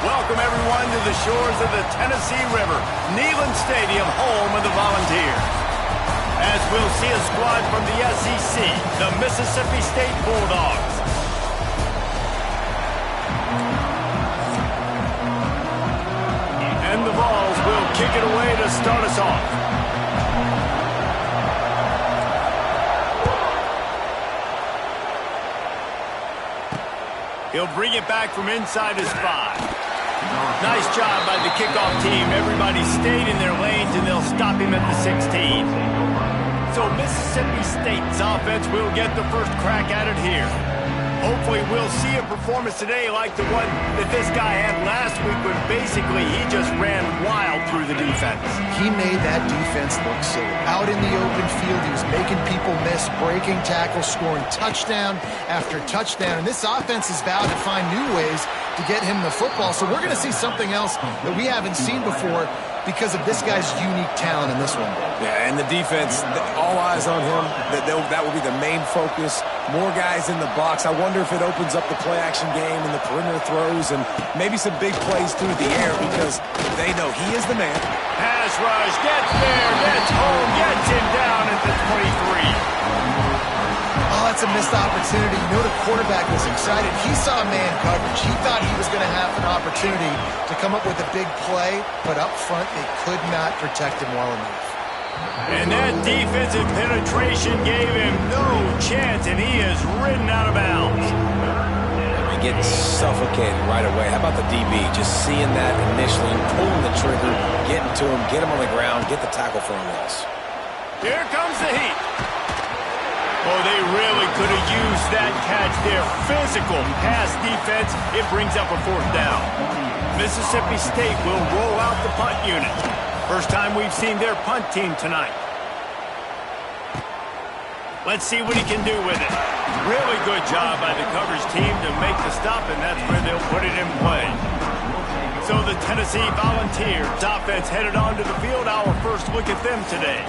Welcome, everyone, to the shores of the Tennessee River, Neyland Stadium, home of the Volunteers. As we'll see a squad from the SEC, the Mississippi State Bulldogs. And the Vols will kick it away to start us off. He'll bring it back from inside his 5. Nice job by the kickoff team. Everybody stayed in their lanes, and they'll stop him at the 16. So Mississippi State's offense will get the first crack at it here. Hopefully we'll see a performance today like the one that this guy had last week when basically he just ran wild through the defense. He made that defense look silly. Out in the open field, he was making people miss, breaking tackles, scoring touchdown after touchdown. And this offense is vowed to find new ways to get him the football. So we're going to see something else that we haven't seen before because of this guy's unique talent in this one. Yeah, and the defense, all eyes on him. That will be the main focus. More guys in the box. I wonder if it opens up the play-action game and the perimeter throws and maybe some big plays through the air because they know he is the man. Pass rush, gets there, gets home, gets him down at the 23. Oh, that's a missed opportunity. You know the quarterback was excited. He saw man coverage. He thought he was going to have an opportunity to come up with a big play, but up front they could not protect him well enough. And that defensive penetration gave him no chance, and he is ridden out of bounds. And getting suffocated right away. How about the DB? Just seeing that initially, pulling the trigger, getting to him, get him on the ground, get the tackle for a loss. Here comes the heat. Oh, they really could have used that catch there. Physical pass defense. It brings up a 4th down. Mississippi State will roll out the punt unit. First time we've seen their punt team tonight. Let's see what he can do with it. Really good job by the coverage team to make the stop, and that's where they'll put it in play. So the Tennessee Volunteers offense headed onto the field. Our first look at them today.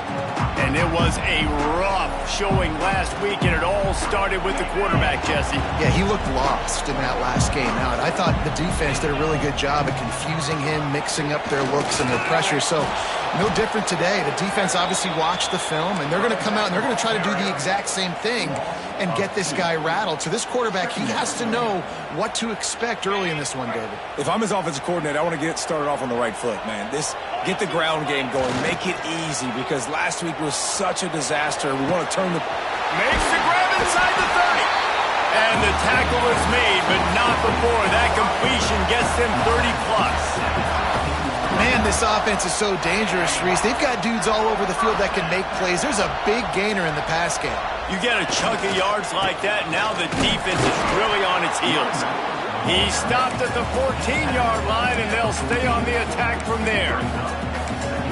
And it was a rough showing last week, and it all started with the quarterback, Jesse. Yeah, he looked lost in that last game out. I thought the defense did a really good job of confusing him, mixing up their looks and their pressure. So no different today. The defense obviously watched the film, and they're going to come out and they're going to try to do the exact same thing and get this guy rattled. So this quarterback, he has to know what to expect early in this one, David. If I'm his offensive coordinator, I want to get started off on the right foot, man. Get the ground game going. Make it easy because last week was such a disaster. We want to turn the... Makes the grab inside the 30. And the tackle is made, but not before. That completion gets them 30-plus. Man, this offense is so dangerous, Reese. They've got dudes all over the field that can make plays. There's a big gainer in the pass game. You get a chunk of yards like that, now the defense is really on its heels. He stopped at the 14-yard line, and they'll stay on the attack from there.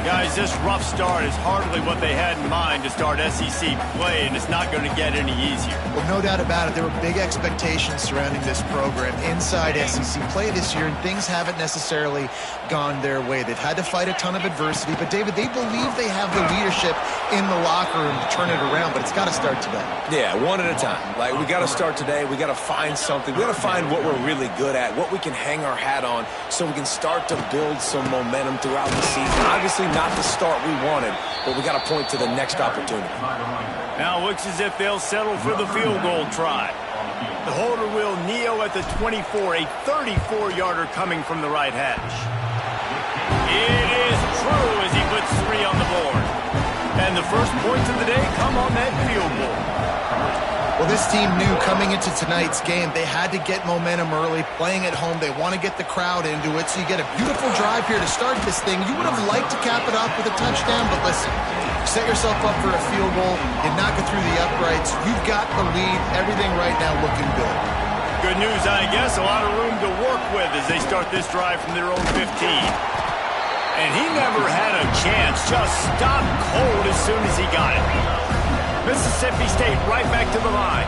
Guys, this rough start is hardly what they had in mind to start SEC play, and it's not going to get any easier. Well, no doubt about it. There were big expectations surrounding this program inside SEC play this year, and things haven't necessarily gone their way. They've had to fight a ton of adversity, but, David, they believe they have the leadership in the locker room to turn it around, but it's got to start today. Yeah, one at a time. Like, we got to start today. We got to find something. We got to find what we're really good at, what we can hang our hat on so we can start to build some momentum throughout the season. Obviously, not the start we wanted, but we got to point to the next opportunity. Now it looks as if they'll settle for the field goal try. The holder will kneel at the 24, a 34-yarder coming from the right hash. It is true as he puts 3 on the board. And the first points of the day come on that field goal. Well, this team knew coming into tonight's game they had to get momentum early, playing at home. They want to get the crowd into it, so you get a beautiful drive here to start this thing. You would have liked to cap it off with a touchdown, but listen, set yourself up for a field goal and knock it through the uprights. You've got the lead. Everything right now looking good. Good news, I guess. A lot of room to work with as they start this drive from their own 15. And he never had a chance. Just stopped cold as soon as he got it. Mississippi State right back to the line.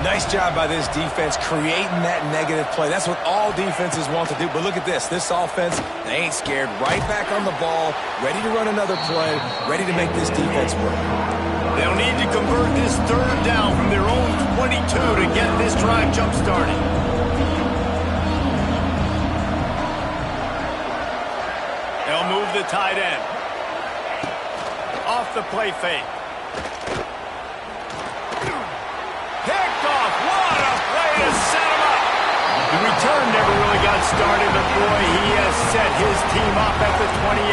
Nice job by this defense creating that negative play. That's what all defenses want to do. But look at this. This offense, they ain't scared. Right back on the ball, ready to run another play, ready to make this defense work. They'll need to convert this 3rd down from their own 22 to get this drive jump-started. the tight end. Off the play fake. Picked off. What a play to set him up. The return never really got started, but boy, he has set his team up at the 28.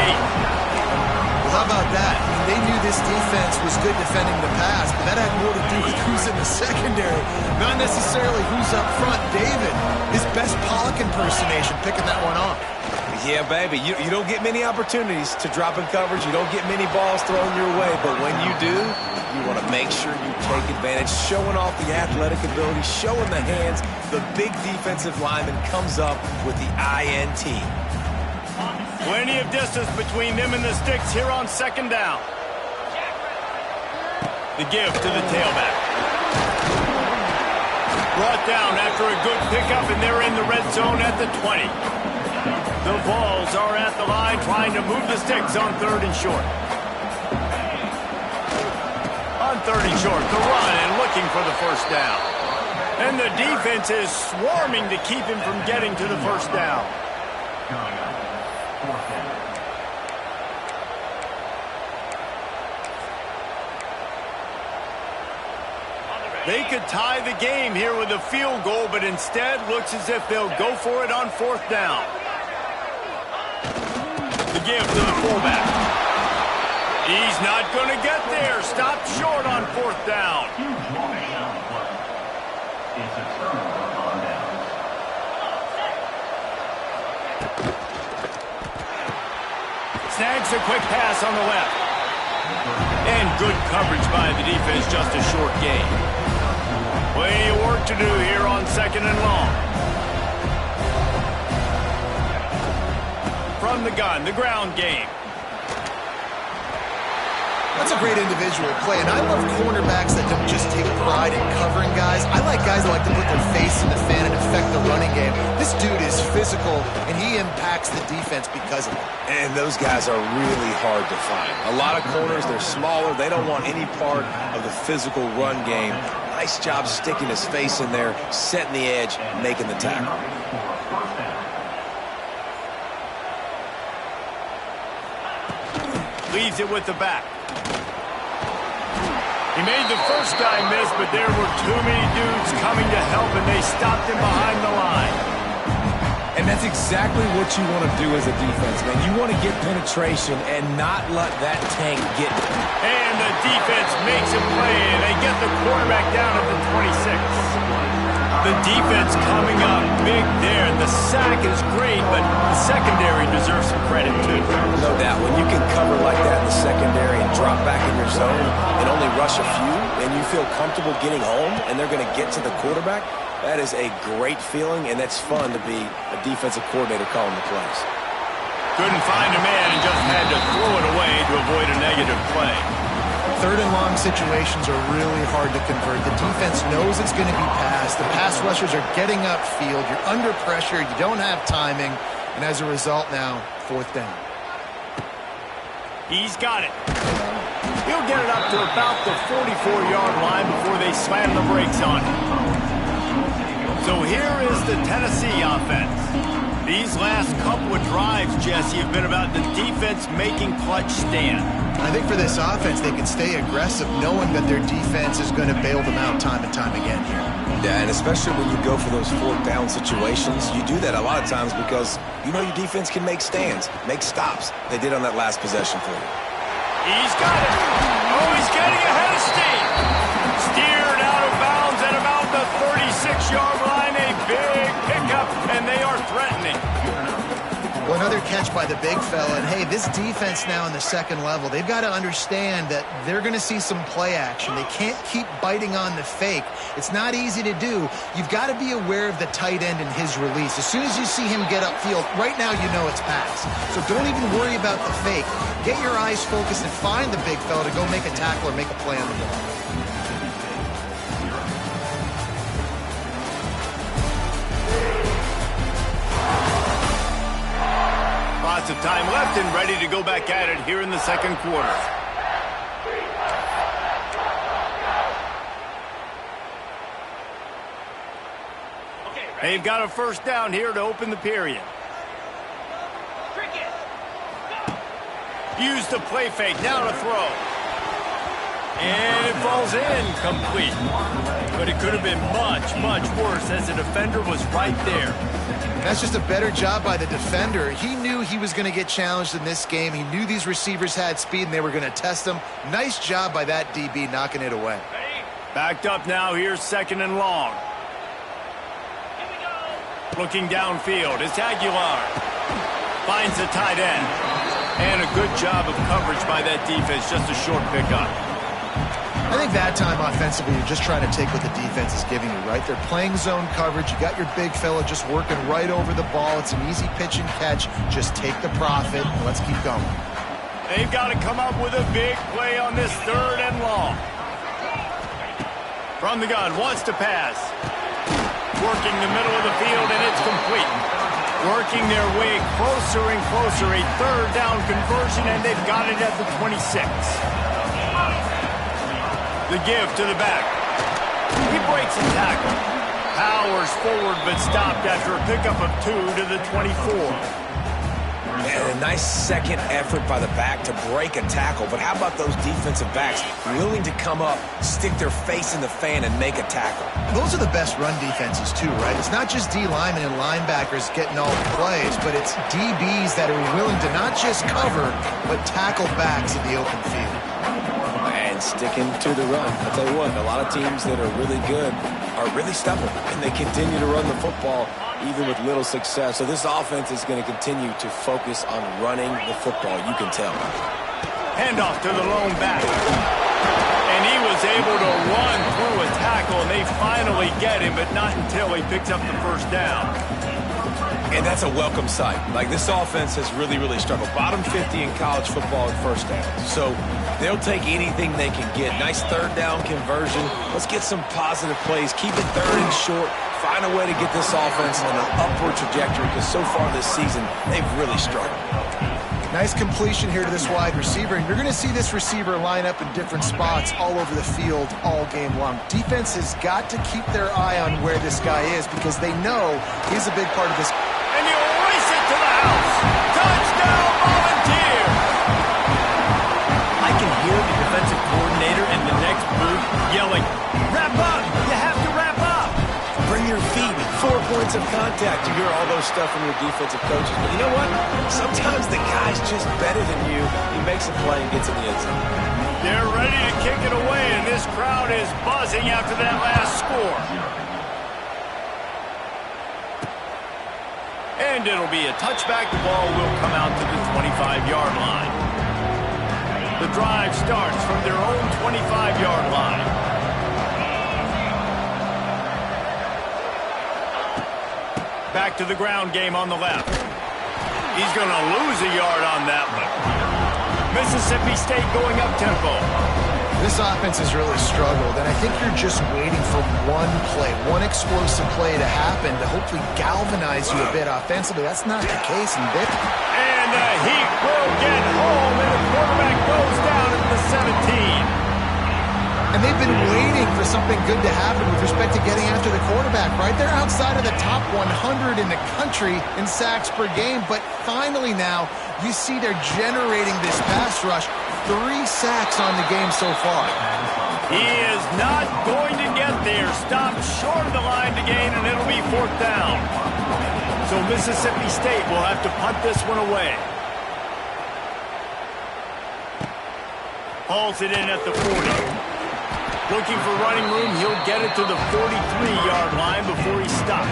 Well, how about that? I mean, they knew this defense was good defending the pass, but that had more to do with who's in the secondary, not necessarily who's up front. David, his best Pollock impersonation, picking that one off. Yeah, baby, you don't get many opportunities to drop in coverage. You don't get many balls thrown your way, but when you do, you want to make sure you take advantage, showing off the athletic ability, showing the hands. The big defensive lineman comes up with the INT. Plenty of distance between them and the sticks here on second down. The give to the tailback. Brought down after a good pickup, and they're in the red zone at the 20. The Vols are at the line trying to move the sticks on 3rd and short. On 3rd and short, the run and looking for the first down. And the defense is swarming to keep him from getting to the first down. They could tie the game here with a field goal, but instead looks as if they'll go for it on 4th down. The give to the fullback. He's not going to get there. Stopped short on 4th down. Snags a quick pass on the left. And good coverage by the defense, just a short gain. Plenty of work to do here on 2nd and long. From the gun, the ground game. That's a great individual play, and I love cornerbacks that don't just take pride in covering guys. I like guys that like to put their face in the fan and affect the running game. This dude is physical, and he impacts the defense because of it. And those guys are really hard to find. A lot of corners, they're smaller. They don't want any part of the physical run game. Nice job sticking his face in there, setting the edge, making the tackle. Leaves it with the back. He made the first guy miss, but there were too many dudes coming to help, and they stopped him behind the line. And that's exactly what you want to do as a defense, man. You want to get penetration and not let that tank get you. And the defense makes a play, and they get the quarterback down at the 26. The defense coming up big there. The sack is great, but the secondary deserves some credit, too. No doubt. When you can cover like that in the secondary and drop back in your zone and only rush a few, and you feel comfortable getting home, and they're going to get to the quarterback, that is a great feeling, and that's fun to be a defensive coordinator calling the plays. Couldn't find a man and just had to throw it away to avoid a negative play. 3rd and long situations are really hard to convert. The defense knows it's going to be passed. The pass rushers are getting upfield. You're under pressure. You don't have timing. And as a result now, 4th down. He's got it. He'll get it up to about the 44-yard line before they slam the brakes on him. So here is the Tennessee offense. These last couple of drives, Jesse, have been about the defense making clutch stand. I think for this offense, they can stay aggressive knowing that their defense is going to bail them out time and time again here. Yeah, and especially when you go for those 4th down situations, you do that a lot of times because you know your defense can make stands, make stops. They did on that last possession for you. He's got it. Oh, he's getting ahead of steam. Steered out of bounds at about the 36-yard line. A big pickup, and they are threatening. Well, another catch by the big fella. And, hey, this defense now in the 2nd level, they've got to understand that they're going to see some play action. They can't keep biting on the fake. It's not easy to do. You've got to be aware of the tight end and his release. As soon as you see him get upfield, right now you know it's pass. So don't even worry about the fake. Get your eyes focused and find the big fella to go make a tackle or make a play on the ball. Lots of time left and ready to go back at it here in the 2nd quarter. They've got a first down here to open the period. Use the play fake, now to throw. And it falls in, complete. But it could have been much, much worse as the defender was right there. That's just a better job by the defender. He knew he was going to get challenged in this game. He knew these receivers had speed and they were going to test him. Nice job by that DB knocking it away. Backed up now, here's 2nd and long. Looking downfield, it's Aguilar. Finds the tight end. And a good job of coverage by that defense, just a short pickup. I think that time offensively, you're just trying to take what the defense is giving you, right? They're playing zone coverage. You got your big fella just working right over the ball. It's an easy pitch and catch. Just take the profit and let's keep going. They've got to come up with a big play on this 3rd and long. From the gun, wants to pass. Working the middle of the field, and it's complete. Working their way closer and closer. A 3rd down conversion, and they've got it at the 26. The give to the back. He breaks the tackle. Powers forward, but stopped after a pickup of 2 to the 24. And a nice second effort by the back to break a tackle. But how about those defensive backs willing to come up, stick their face in the fan, and make a tackle? Those are the best run defenses too, right? It's not just D linemen and linebackers getting all the plays, but it's DBs that are willing to not just cover, but tackle backs in the open field. And sticking to the run. I'll tell you what, a lot of teams that are really good are really stubborn, and they continue to run the football even with little success. So this offense is going to continue to focus on running the football, you can tell. Handoff to the lone back. And he was able to run through a tackle, and they finally get him, but not until he picks up the 1st down. And that's a welcome sight. Like, this offense has really, really struggled. Bottom 50 in college football in 1st downs. So they'll take anything they can get. Nice 3rd down conversion. Let's get some positive plays. Keep it 3rd and short. Find a way to get this offense on an upward trajectory, because so far this season, they've really struggled. Nice completion here to this wide receiver, and you're going to see this receiver line up in different spots all over the field all game long. Defense has got to keep their eye on where this guy is, because they know he's a big part of this. And you race it to the house. Touchdown, Volunteer! I can hear the defensive coordinator in the next booth yelling, "Wrap up! You have to wrap up!" Bring your feet, 4 points of contact. You hear all those stuff from your defensive coaches. But you know what? Sometimes the guy's just better than you. He makes a play and gets in the end zone. They're ready to kick it away, and this crowd is buzzing after that last score. And it'll be a touchback. The ball will come out to the 25-yard line. The drive starts from their own 25-yard line. Back to the ground game on the left. He's going to lose a yard on that one. Mississippi State going up-tempo. This offense has really struggled, and I think you're just waiting for one play, one explosive play to happen to hopefully galvanize you a bit offensively. That's not the case in this. And he will get home, and the quarterback goes down at the 17. And they've been waiting for something good to happen with respect to getting after the quarterback, right? They're outside of the top 100 in the country in sacks per game, but finally now you see they're generating this pass rush. 3 sacks on the game so far. He is not going to get there. Stopped short of the line to gain, and it'll be 4th down. So Mississippi State will have to punt this one away. Hauls it in at the 40. Looking for running room, he'll get it to the 43-yard line before he stopped.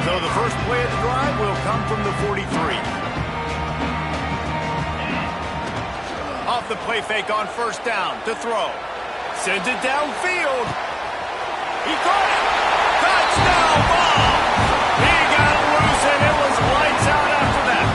So the first play of the drive will come from the 43. Off the play fake on 1st down to throw. Sends it downfield. He caught it. Touchdown ball. He got loose, and it was lights out after that.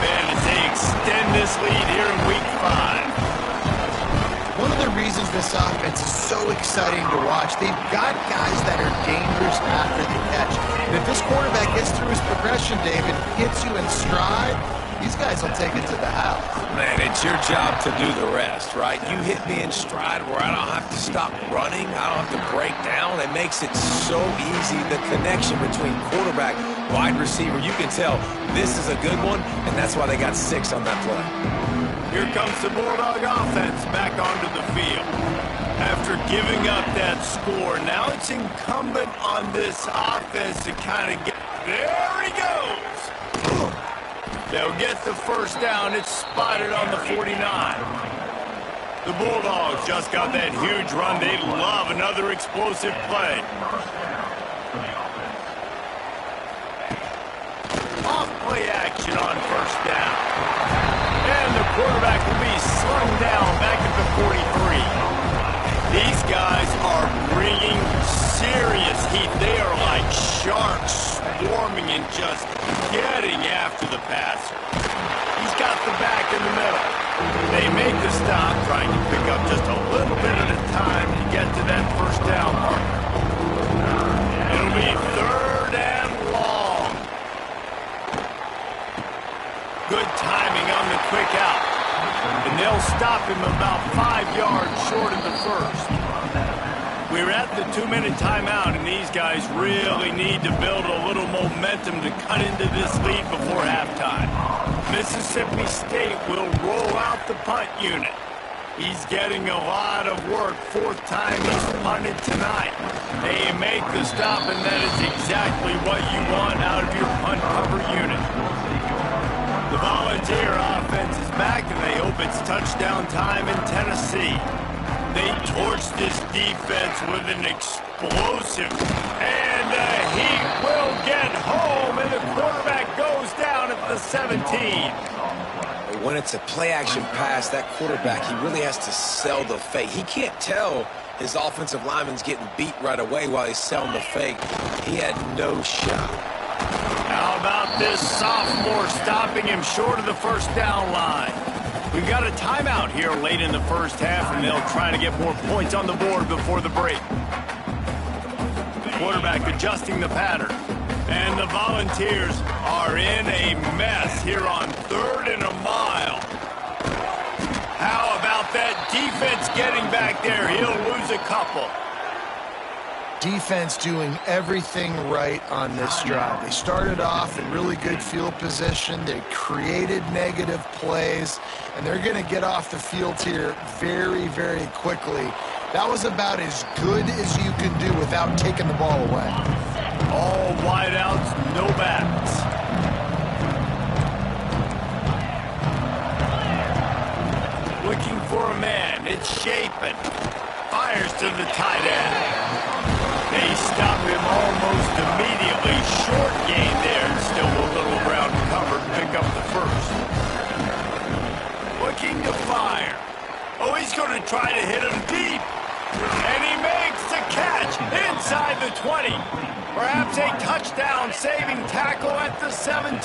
Ben, as they extend this lead here in Week 5. One of the reasons this offense is so exciting to watch, they've got guys that are dangerous after the catch. And if this quarterback gets through his progression, David, hits you in stride, these guys will take it to the house. Man, it's your job to do the rest, right? You hit me in stride where I don't have to stop running. I don't have to break down. It makes it so easy. The connection between quarterback, wide receiver, you can tell this is a good one, and that's why they got 6 on that play. Here comes the Bulldog offense back onto the field. After giving up that score, now it's incumbent on this offense to kind of get... There he goes! They'll get the first down. It's spotted on the 49. The Bulldogs just got that huge run. They love another explosive play. Off play action on first down. And the quarterback will be slung down back at the 43. These guys are bringing serious heat. They are like sharks swarming and just getting after the passer. He's got the back in the middle. They make the stop, trying to pick up just a little bit at a time to get to that first down marker. It'll be 3rd and long. Good timing on the quick out. And they'll stop him about 5 yards short of the first. We're at the 2-minute timeout, and these guys really need to build a little momentum to cut into this lead before halftime. Mississippi State will roll out the punt unit. He's getting a lot of work. 4th time he's punted tonight. They make the stop, and that is exactly what you want out of your punt cover unit. The Volunteer offense is back, and they hope it's touchdown time in Tennessee. They torch this defense with an explosive, and he will get home, and the quarterback goes down at the 17. When it's a play-action pass, that quarterback, he really has to sell the fake. He can't tell his offensive lineman's getting beat right away while he's selling the fake. He had no shot. How about this sophomore stopping him short of the first down line? We've got a timeout here late in the first half, and they'll try to get more points on the board before the break. Quarterback adjusting the pattern. And the Volunteers are in a mess here on 3rd and a mile. How about that defense getting back there? He'll lose a couple. Defense doing everything right on this drive. They started off in really good field position. They created negative plays, and they're going to get off the field here very, very quickly. That was about as good as you can do without taking the ball away. All wideouts, no backs. Looking for a man. It's Shapen. Fires to the tight end. They stop him almost immediately. Short gain there. Still a little ground to cover to pick up the first. Looking to fire. Oh, he's going to try to hit him deep. And he makes the catch inside the 20. Perhaps a touchdown-saving tackle at the 17.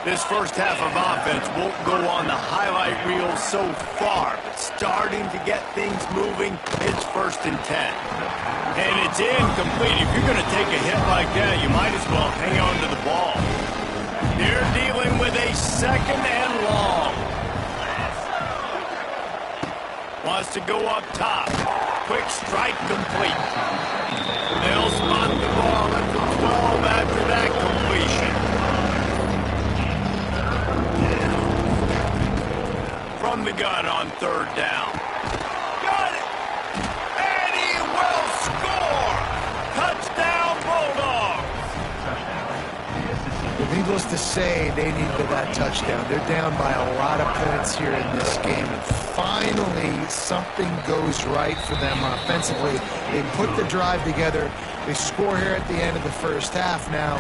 This first half of offense won't go on the highlight reel so far, but starting to get things moving, it's 1st and 10. And it's incomplete. If you're going to take a hit like that, you might as well hang on to the ball. They're dealing with a 2nd and long. Wants to go up top. Quick strike complete. They'll spot the ball at the 12 after that completion. From the gun on 3rd down. Got it! And he will score! Touchdown Bulldogs! Needless to say, they needed that touchdown. They're down by a lot of points here in this game. And finally, something goes right for them offensively. They put the drive together. They score here at the end of the first half. Now,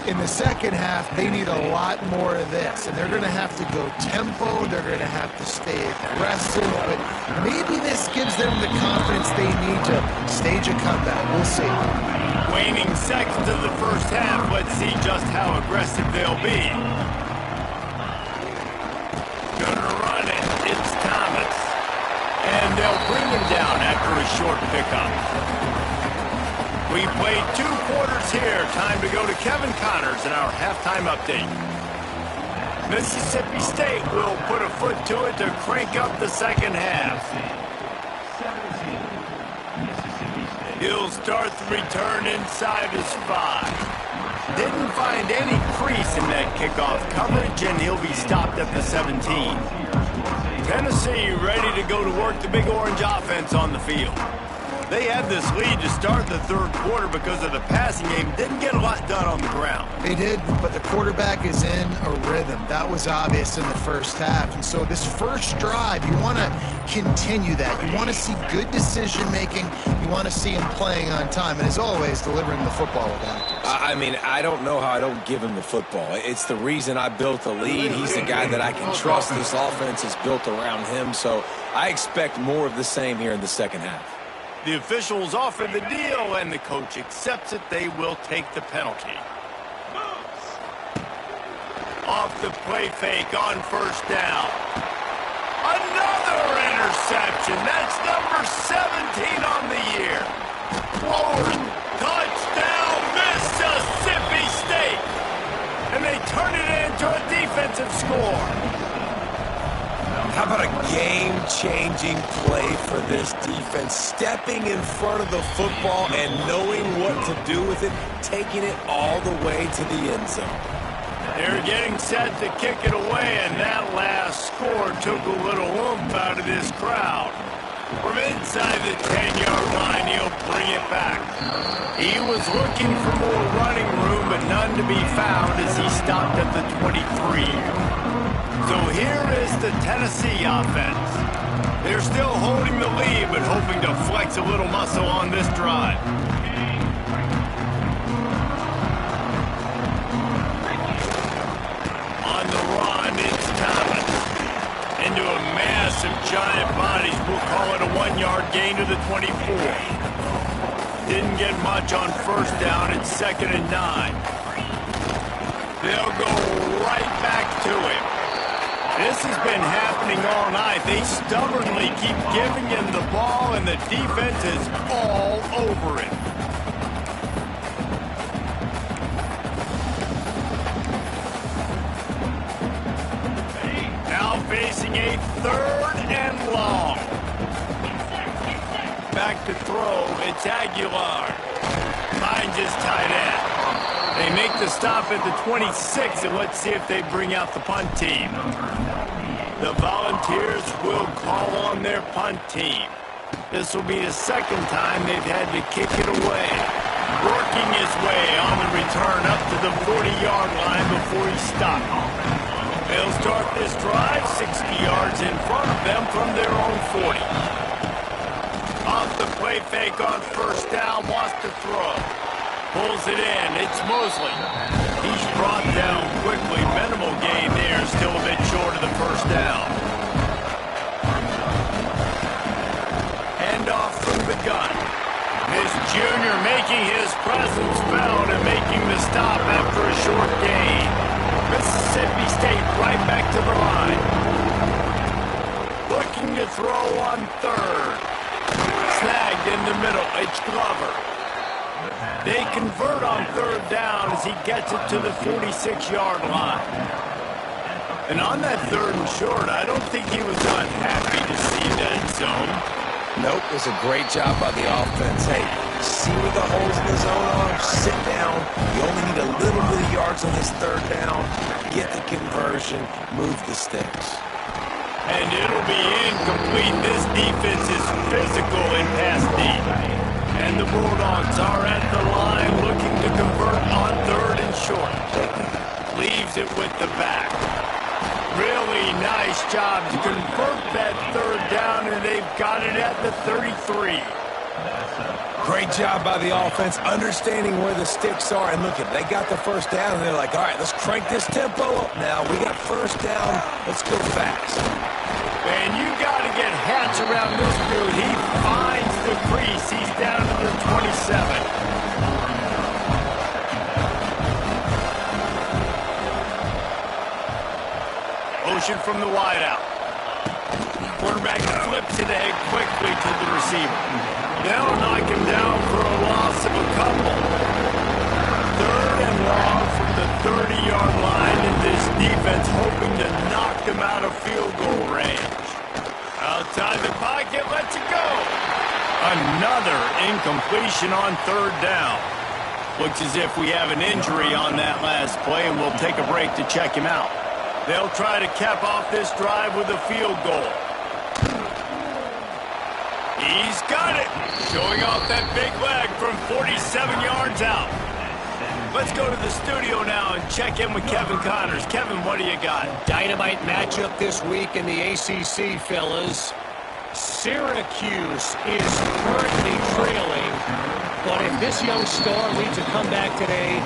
in the second half, they need a lot more of this. And they're going to have to go tempo. They're going to have to stay aggressive. But maybe this gives them the confidence they need to stage a comeback. We'll see. Waning seconds of the first half. Let's see just how aggressive they'll be. short pickup. We played 2 quarters here. Time to go to Kevin Connors in our halftime update. Mississippi State will put a foot to it to crank up the second half. He'll start the return inside his 5. Didn't find any crease in that kickoff coverage, and he'll be stopped at the 17. Tennessee ready to go to work the Big Orange offense on the field. They had this lead to start the third quarter because of the passing game. Didn't get a lot done on the ground. They did, but the quarterback is in a rhythm. That was obvious in the first half. And so this first drive, you want to continue that. You want to see good decision-making. You want to see him playing on time. And as always, delivering the football with actors. I mean, I don't know how I don't give him the football. It's the reason I built the lead. He's the guy that I can trust. This offense is built around him. So I expect more of the same here in the second half. The officials offer the deal, and the coach accepts it. They will take the penalty. Off the play fake on first down. Another interception. That's number 17 on the year. Forward, touchdown, Mississippi State. And they turn it into a defensive score. How about a game-changing play for this defense? Stepping in front of the football and knowing what to do with it, taking it all the way to the end zone. They're getting set to kick it away, and that last score took a little oomph out of this crowd. From inside the 10-yard line, he'll bring it back. He was looking for more running room, but none to be found as he stopped at the 23. So here is the Tennessee offense. They're still holding the lead, but hoping to flex a little muscle on this drive. On the run, it's Thomas. Into a massive giant bodies. We'll call it a 1-yard gain to the 24. Didn't get much on first down. It's 2nd and 9. They'll go right back to him. This has been happening all night. They stubbornly keep giving him the ball, and the defense is all over it. Now facing a 3rd and long. Back to throw. It's Aguilar. Finds his tight end. They make the stop at the 26, and let's see if they bring out the punt team. The Volunteers will call on their punt team. This will be the 2nd time they've had to kick it away. Working his way on the return up to the 40-yard line before he stopped. They'll start this drive 60 yards in front of them from their own 40. Off the play fake on first down, wants to throw. Pulls it in. It's Mosley. He's brought down quickly. Minimal gain there. Still a bit short of the first down. Handoff from the gun. This junior making his presence felt and making the stop after a short gain. Mississippi State right back to the line. Looking to throw on 3rd. Snagged in the middle. It's Glover. They convert on 3rd down as he gets it to the 46-yard line. And on that 3rd and short, I don't think he was unhappy to see that zone. Nope, it was a great job by the offense. Hey, see where the holes in the zone are? Sit down. You only need a little bit of yards on this 3rd down. Get the conversion. Move the sticks. And it'll be incomplete. This defense is physical and pass deep. And the Bulldogs are at the line looking to convert on 3rd and short. Leaves it with the back. Really nice job to convert that 3rd down, and they've got it at the 33. Great job by the offense, understanding where the sticks are. And look, they got the first down, and they're like, all right, let's crank this tempo up now. We got first down. Let's go fast. And you got to get hats around this dude. He finds the crease. He's down to the 27. Motion from the wideout. Quarterback flips it ahead quickly to the receiver. They'll knock him down for a loss of a couple. 3rd and long from the 30-yard line, and this defense hoping to knock them out of field goal range. Outside the pocket, lets it go. Another incompletion on 3rd down. Looks as if we have an injury on that last play, and we'll take a break to check him out. They'll try to cap off this drive with a field goal. He's got it. Showing off that big leg from 47 yards out. Let's go to the studio now and check in with Kevin Connors. Kevin, what do you got? Dynamite matchup this week in the ACC, fellas. Syracuse is currently trailing, but if this young star leads a comeback today,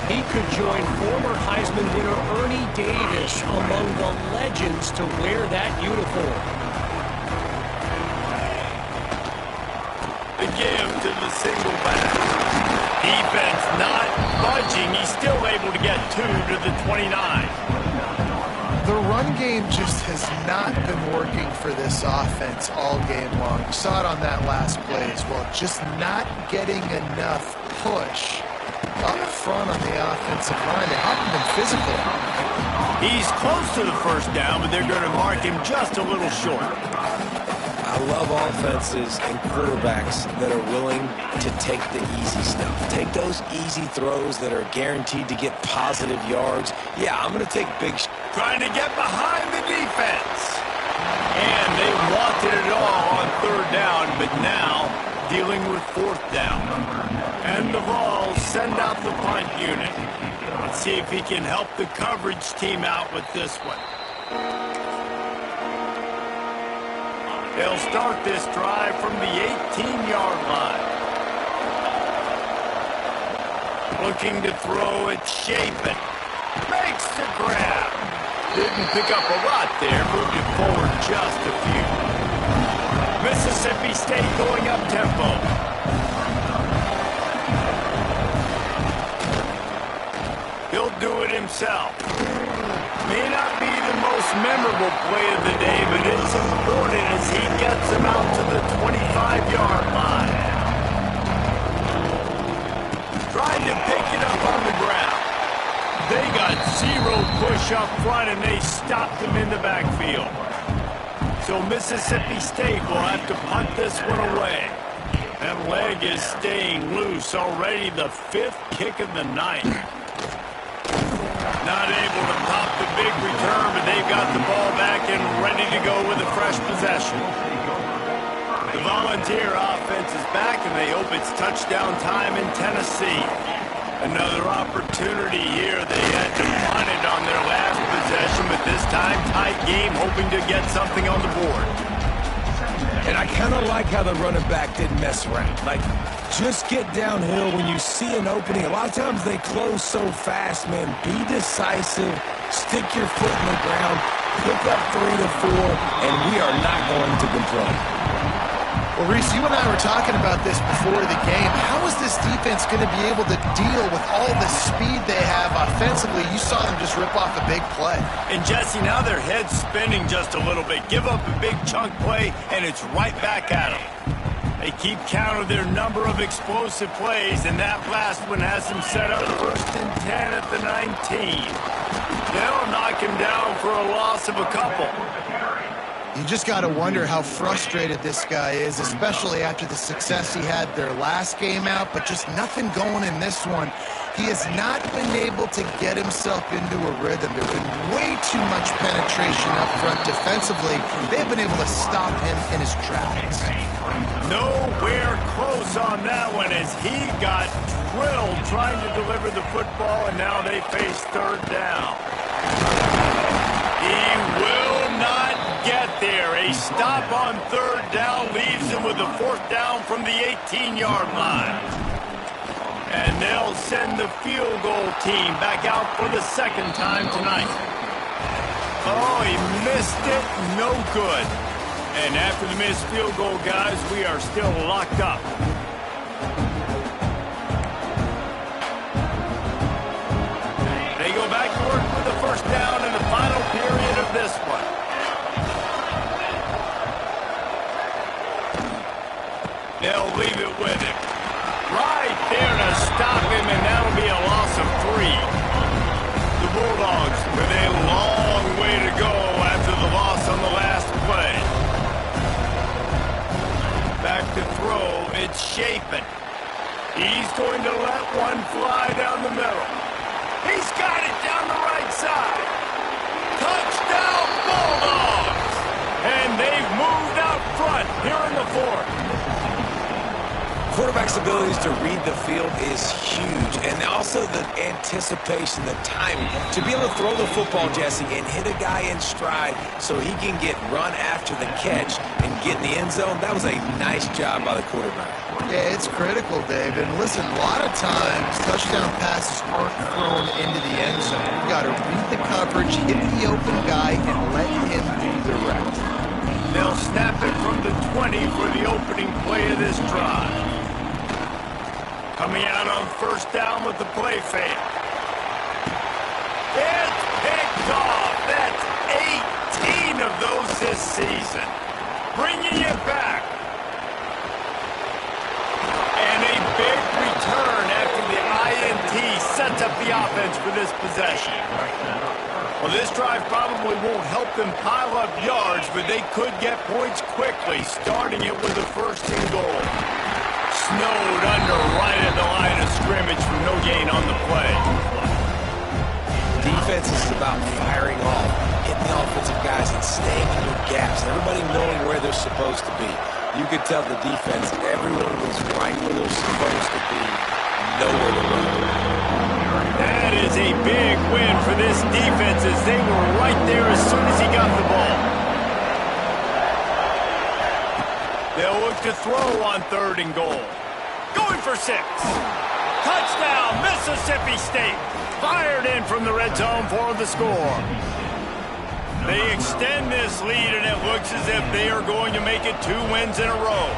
he could join former Heisman winner Ernie Davis among the legends to wear that uniform. The give to the single back. Defense not budging. He's still able to get 2 to the 29. The run game just has not been working for this offense all game long. We saw it on that last play as well. Just not getting enough push up front on the offensive line. They haven't been physical. He's close to the 1st down, but they're going to mark him just a little short. I love offenses and quarterbacks that are willing to take the easy stuff. Take those easy throws that are guaranteed to get positive yards. Yeah, I'm going to take big trying to get behind the defense. And they wanted it all on 3rd down, but now dealing with 4th down. And the Vols send out the punt unit. Let's see if he can help the coverage team out with this one. They'll start this drive from the 18-yard line. Looking to throw it, Chapin. Makes the grab. Didn't pick up a lot there, moved it forward just a few. Mississippi State going up tempo. He'll do it himself. May not be the most memorable play of the day, but it's important as he gets them out to the 25-yard line. Trying to pick it up on the ground. They got 0 push up front, and they stopped him in the backfield. So Mississippi State will have to punt this one away. That leg is staying loose already, the 5th kick of the night. Not able to pop the big return, but they've got the ball back and ready to go with a fresh possession. The Volunteer offense is back, and they hope it's touchdown time in Tennessee. Another opportunity here. They had to punt it on their last possession, but this time tight game, hoping to get something on the board. And I kind of like how the running back didn't mess around. Like, just get downhill when you see an opening. A lot of times they close so fast, man. Be decisive. Stick your foot in the ground. Pick up 3 to 4, and we are not going to complain. Well, Reese, you and I were talking about this before the game. How is this defense going to be able to deal with all the speed they have offensively? You saw them just rip off a big play. And, Jesse, now their head's spinning just a little bit. Give up a big chunk play, and it's right back at them. They keep count of their number of explosive plays, and that last one has them set up 1st and 10 at the 19. They'll knock him down for a loss of a couple. You just got to wonder how frustrated this guy is, especially after the success he had their last game out, but just nothing going in this one. He has not been able to get himself into a rhythm. There's been way too much penetration up front defensively. They've been able to stop him in his tracks. Nowhere close on that one as he got drilled trying to deliver the football, and now they face 3rd down. He will not get there. A stop on 3rd down leaves him with a 4th down from the 18-yard line. And they'll send the field goal team back out for the 2nd time tonight. Oh, he missed it. No good. And after the missed field goal, guys, we are still locked up. They go back to work with the 1st down in the final period of this one. They'll leave it with him. Right there to stop him, and that'll be a loss of 3. The Bulldogs with a long way to go after the loss on the last play. Back to throw. It's Shapen. He's going to let one fly down the middle. He's got it down the right side. Touchdown, Bulldogs! And they've moved out front here in the 4th. Quarterback's abilities to read the field is huge, and also the anticipation, the timing. To be able to throw the football, Jesse, and hit a guy in stride so he can get run after the catch and get in the end zone, that was a nice job by the quarterback. Yeah, it's critical, Dave. And listen, a lot of times touchdown passes aren't thrown into the end zone. You've got to read the coverage, hit the open guy, and let him do the rest. They'll snap it from the 20 for the opening play of this drive. Coming out on first down with the play fake. It's picked off. That's 18 of those this season. Bringing it back. And a big return after the INT sets up the offense for this possession. Well, this drive probably won't help them pile up yards, but they could get points quickly, starting it with a 1st and goal. Snowed under right at the line of scrimmage for no gain on the play. Defense is about firing off, hitting the offensive guys and staying in your gaps, everybody knowing where they're supposed to be. You could tell the defense, everyone was right where they're supposed to be, nowhere to run. That is a big win for this defense as they were right there as soon as he got the ball. They'll look to throw on 3rd and goal. Going for 6. Touchdown, Mississippi State. Fired in from the red zone for the score. They extend this lead, and it looks as if they are going to make it 2 wins in a row.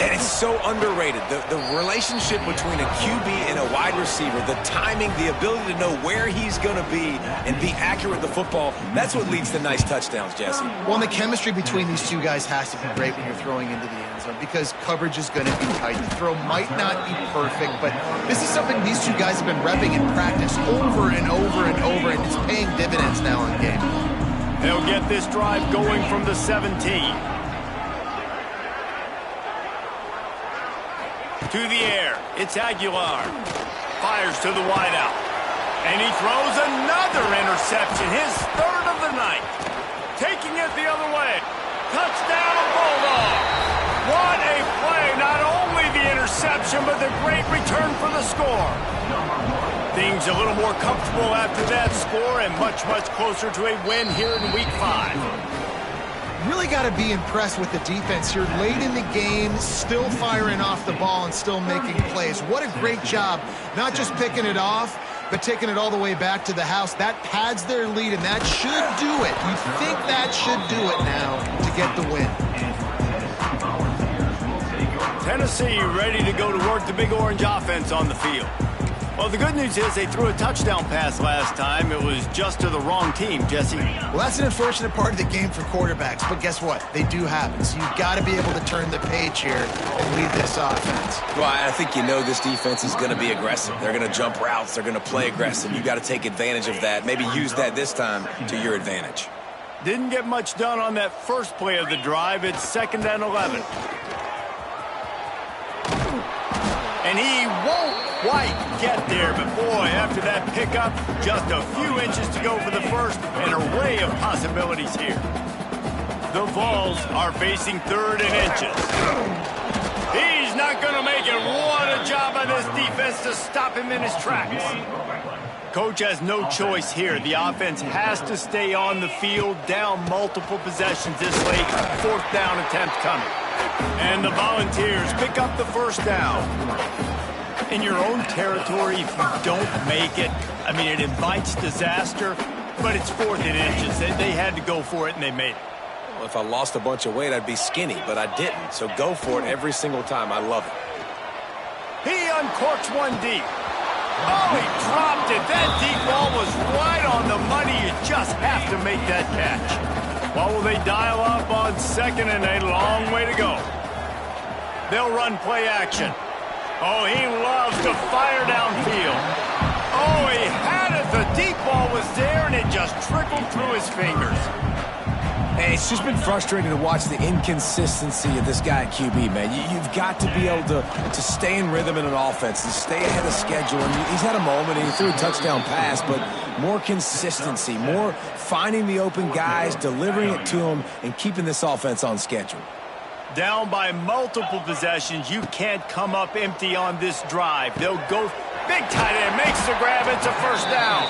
And it's so underrated. The relationship between a QB and a wide receiver, the timing, the ability to know where he's going to be and be accurate with the football, that's what leads to nice touchdowns, Jesse. Well, and the chemistry between these two guys has to be great when you're throwing into the end zone because coverage is going to be tight. The throw might not be perfect, but this is something these two guys have been repping in practice over and over and over, and it's paying dividends now in game. They'll get this drive going from the 17. To the air, it's Aguilar. Fires to the wideout. And he throws another interception, his 3rd of the night. Taking it the other way. Touchdown, Bulldogs. What a play. Not only the interception, but the great return for the score. Things a little more comfortable after that score and much, much closer to a win here in Week 5. Really got to be impressed with the defense here. Late in the game, still firing off the ball and still making plays. What a great job, not just picking it off, but taking it all the way back to the house. That pads their lead, and that should do it. You think that should do it now to get the win. Tennessee ready to go to work the Big Orange offense on the field. Well, the good news is they threw a touchdown pass last time. It was just to the wrong team, Jesse. Well, that's an unfortunate part of the game for quarterbacks, but guess what? They do happen. So you've got to be able to turn the page here and lead this offense. Well, I think you know this defense is going to be aggressive. They're going to jump routes. They're going to play aggressive. You got to take advantage of that. Maybe use that this time to your advantage. Didn't get much done on that first play of the drive. It's 2nd and 11. And he won't quite get there, but boy, after that pickup, just a few inches to go for the first, and an array of possibilities here. The Vols are facing 3rd and inches. He's not going to make it. What a job by this defense to stop him in his tracks. Coach has no choice here. The offense has to stay on the field, down multiple possessions this late. 4th down attempt coming. And the Volunteers pick up the first down. In your own territory, if you don't make it, I mean, it invites disaster, but it's 4th and inches. They had to go for it, and they made it. Well, if I lost a bunch of weight, I'd be skinny, but I didn't. So go for it every single time. I love it. He uncorks one deep. Oh, he dropped it. That deep ball was right on the money. You just have to make that catch. Well, will they dial up on 2nd and a long way to go? They'll run play action. Oh, he loves to fire downfield. Oh, he had it. The deep ball was there, and it just trickled through his fingers. Hey, it's just been frustrating to watch the inconsistency of this guy at QB, man. You've got to be able to stay in rhythm in an offense and stay ahead of schedule. And he's had a moment, and he threw a touchdown pass, but more consistency, more finding the open guys, delivering it to them, and keeping this offense on schedule. Down by multiple possessions, you can't come up empty on this drive. They'll go. Big tight end makes the grab. It's a first down.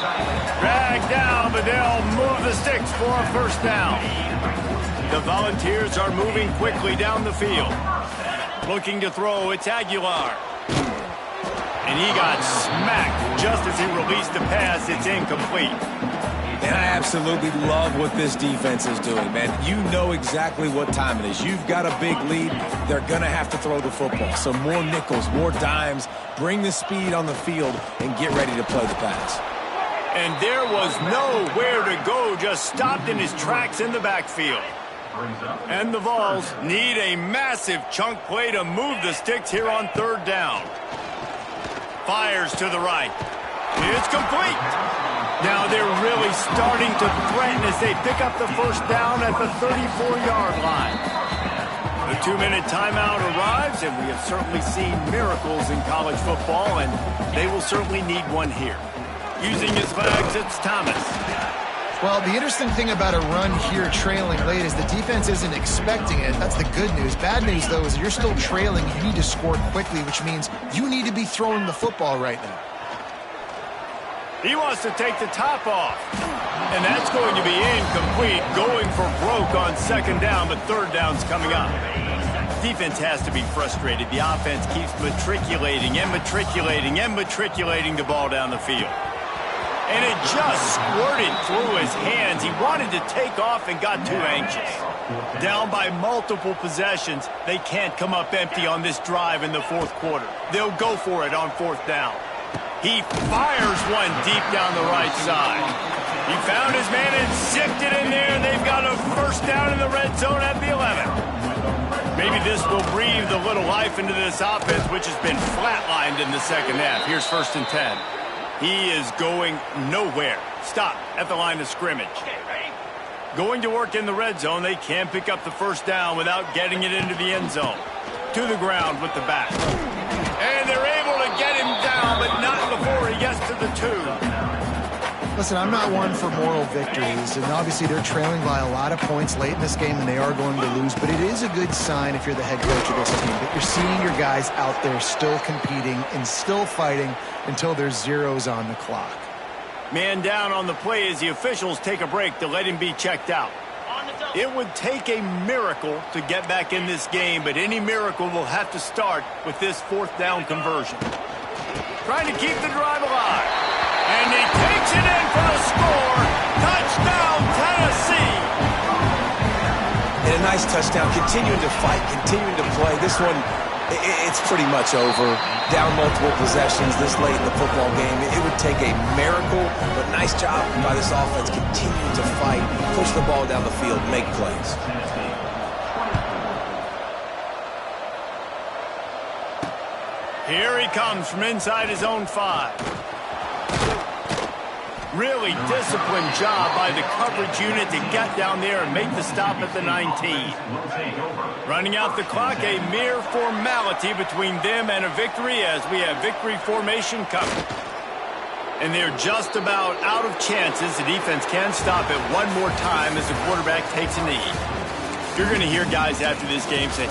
Dragged down, but they'll move the sticks for a first down. The Volunteers are moving quickly down the field. Looking to throw, it's Aguilar. And he got smacked just as he released the pass. It's incomplete. And I absolutely love what this defense is doing, man. You know exactly what time it is. You've got a big lead. They're going to have to throw the football. So more nickels, more dimes, bring the speed on the field, and get ready to play the pass. And there was nowhere to go, just stopped in his tracks in the backfield. And the Vols need a massive chunk play to move the sticks here on third down. Fires to the right. It's complete. Now they're really starting to threaten as they pick up the first down at the 34-yard line. The 2-minute timeout arrives, and we have certainly seen miracles in college football, and they will certainly need one here. Using his legs, it's Thomas. Well, the interesting thing about a run here trailing late is the defense isn't expecting it. That's the good news. Bad news, though, is you're still trailing. You need to score quickly, which means you need to be throwing the football right now. He wants to take the top off. And that's going to be incomplete, going for broke on second down, but third down's coming up. Defense has to be frustrated. The offense keeps matriculating and matriculating and matriculating the ball down the field. And it just squirted through his hands. He wanted to take off and got too anxious. Down by multiple possessions, they can't come up empty on this drive in the fourth quarter. They'll go for it on fourth down. He fires one deep down the right side. He found his man and zipped it in there, and they've got a first down in the red zone at the 11. Maybe this will breathe a little life into this offense, which has been flatlined in the second half. Here's 1st and 10. He is going nowhere. Stop at the line of scrimmage. Going to work in the red zone. They can't pick up the first down without getting it into the end zone. To the ground with the back. And they're able to get him down, but not before he gets to the 2. Listen, I'm not one for moral victories, and obviously they're trailing by a lot of points late in this game, and they are going to lose, but it is a good sign if you're the head coach of this team that you're seeing your guys out there still competing and still fighting until there's zeros on the clock. Man down on the play as the officials take a break to let him be checked out. It would take a miracle to get back in this game, but any miracle will have to start with this fourth down conversion. Trying to keep the drive alive. And he takes it in for the score. Touchdown, Tennessee. And a nice touchdown, continuing to fight, continuing to play. This one, it's pretty much over. Down multiple possessions this late in the football game. It would take a miracle, but nice job by this offense continuing to fight, push the ball down the field, make plays. Here he comes from inside his own 5. Really disciplined job by the coverage unit to get down there and make the stop at the 19. Running out the clock, a mere formality between them and a victory as we have victory formation coming. And they're just about out of chances. The defense can stop it one more time as the quarterback takes a knee. You're going to hear guys after this game say,